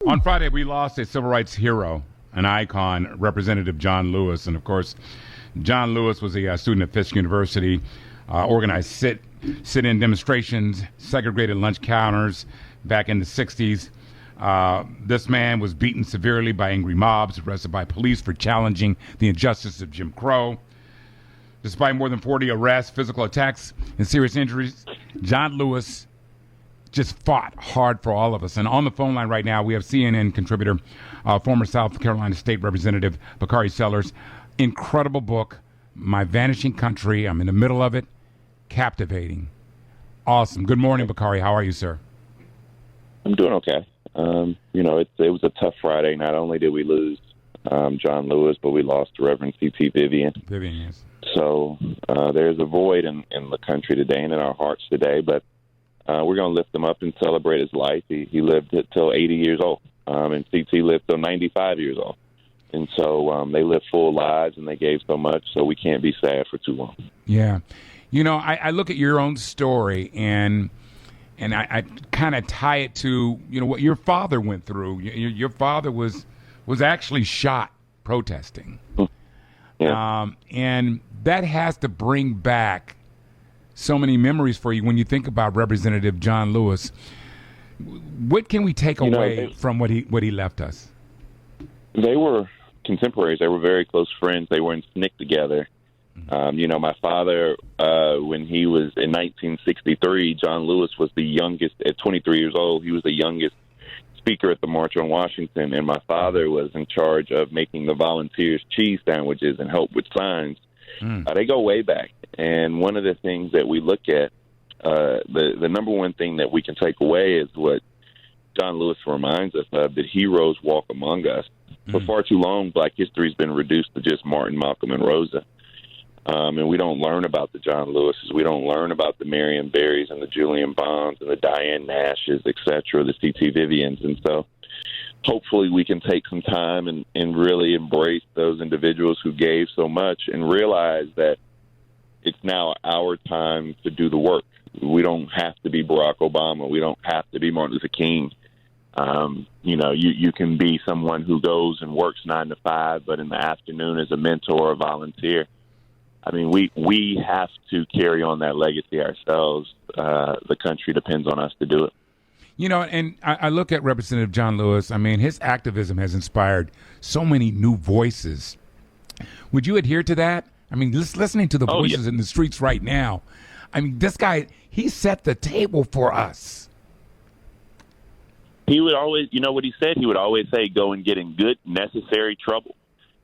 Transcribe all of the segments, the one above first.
On Friday, we lost a civil rights hero, an icon, Representative John Lewis. And, of course, John Lewis was a student at Fisk University, organized sit-in demonstrations, segregated lunch counters back in the 60s. This man was beaten severely by angry mobs, arrested by police for challenging the injustice of Jim Crow. Despite more than 40 arrests, physical attacks, and serious injuries, John Lewis just fought hard for all of us. And on the phone line right now, we have CNN contributor, former South Carolina State Representative Bakari Sellers. Incredible book, My Vanishing Country. I'm in the middle of it. Captivating. Awesome. Good morning, Bakari. How are you, sir? I'm doing okay. It was a tough Friday. Not only did we lose John Lewis, but we lost Reverend C.T. Vivian. Vivian, yes. So there's a void in the country today and in our hearts today, but we're going to lift him up and celebrate his life. He lived till 80 years old, and C.T. lived till 95 years old. And so they lived full lives, and they gave so much, so we can't be sad for too long. Yeah. I look at your own story, and I kind of tie it to, what your father went through. Your father was actually shot protesting. Yeah. And that has to bring back so many memories for you when you think about Representative John Lewis. What can we take away from what he left us? They were contemporaries. They were very close friends. They were in SNCC together. My father, when he was in 1963, John Lewis was the youngest at 23 years old. He was the youngest speaker at the March on Washington, and my father was in charge of making the volunteers cheese sandwiches and help with signs. They go way back. And one of the things that we look at, the number one thing that we can take away is what John Lewis reminds us of, that heroes walk among us. For far too long, Black history has been reduced to just Martin, Malcolm, and Rosa. And we don't learn about the John Lewises. We don't learn about the Marion Barrys and the Julian Bonds and the Diane Nashes, et cetera, the C.T. Vivians. And so hopefully we can take some time and really embrace those individuals who gave so much and realize that it's now our time to do the work. We don't have to be Barack Obama. We don't have to be Martin Luther King. You can be someone who goes and works 9 to 5, but in the afternoon is a mentor or a volunteer. I mean, we have to carry on that legacy ourselves. The country depends on us to do it. And I look at Representative John Lewis. I mean, his activism has inspired so many new voices. Would you adhere to that? I mean, listening to the voices in the streets right now. I mean, this guy, he set the table for us. He would always, what he said? He would always say, go and get in good, necessary trouble.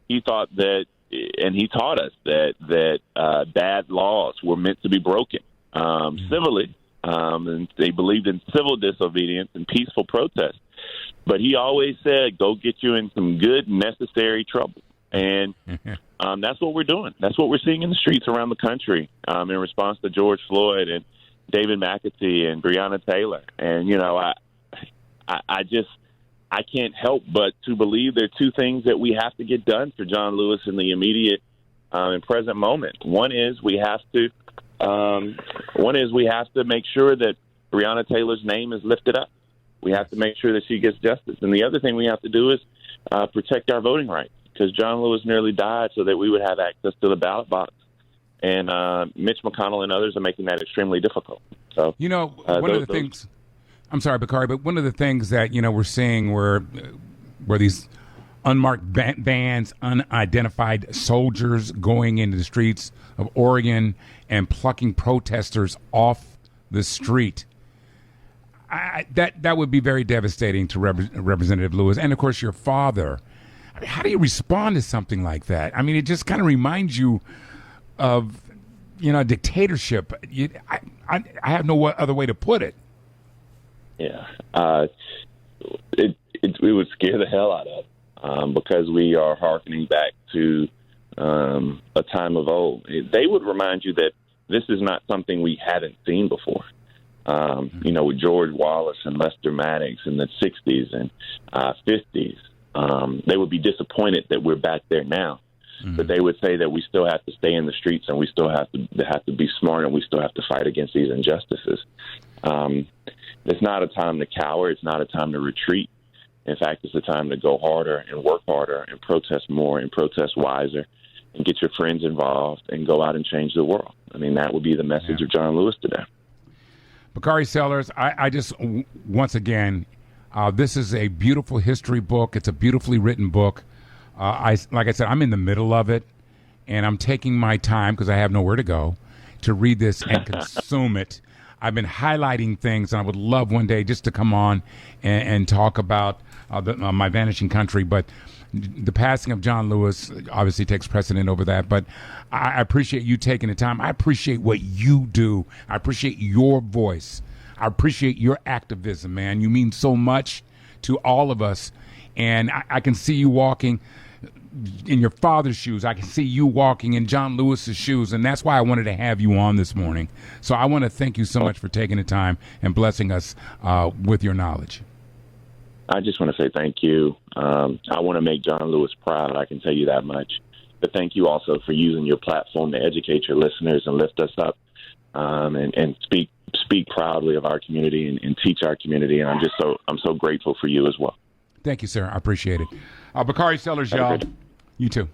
He thought that, and he taught us that bad laws were meant to be broken civilly. And they believed in civil disobedience and peaceful protest. But he always said, go get you in some good, necessary trouble. And that's what we're doing. That's what we're seeing in the streets around the country in response to George Floyd and David McAtee and Breonna Taylor. And, I can't help but to believe there are two things that we have to get done for John Lewis in the immediate and present moment. One is we have to make sure that Breonna Taylor's name is lifted up. We have to make sure that she gets justice. And the other thing we have to do is protect our voting rights, because John Lewis nearly died so that we would have access to the ballot box. And Mitch McConnell and others are making that extremely difficult. So, one of the things, I'm sorry, Bakari, but one of the things that, we're seeing where these unmarked bands, unidentified soldiers going into the streets of Oregon and plucking protesters off the street. That would be very devastating to Representative Lewis. And, of course, your father. I mean, how do you respond to something like that? I mean, it just kind of reminds you of, a dictatorship. I have no other way to put it. Yeah. It would scare the hell out of because we are hearkening back to a time of old. They would remind you that this is not something we hadn't seen before. With George Wallace and Lester Maddox in the 60s and 50s, they would be disappointed that we're back there now. But they would say that we still have to stay in the streets and we still have to be smart and we still have to fight against these injustices. It's not a time to cower. It's not a time to retreat. In fact, it's the time to go harder and work harder and protest more and protest wiser and get your friends involved and go out and change the world. I mean, that would be the message of John Lewis today. Bakari Sellers, I just, once again, this is a beautiful history book. It's a beautifully written book. Like I said, I'm in the middle of it, and I'm taking my time because I have nowhere to go to read this and consume it. I've been highlighting things, and I would love one day just to come on and talk about my vanishing country. But the passing of John Lewis obviously takes precedent over that. But I appreciate you taking the time. I appreciate what you do. I appreciate your voice. I appreciate your activism, man. You mean so much to all of us. And I can see you walking in your father's shoes. I can see you walking in John Lewis's shoes, and that's why I wanted to have you on this morning. So I want to thank you so much for taking the time and blessing us with your knowledge. I just want to say thank you. I want to make John Lewis proud, I can tell you that much. But thank you also for using your platform to educate your listeners and lift us up and speak proudly of our community and teach our community. And I'm so grateful for you as well. Thank you, sir. I appreciate it. Bakari Sellers, y'all. You too.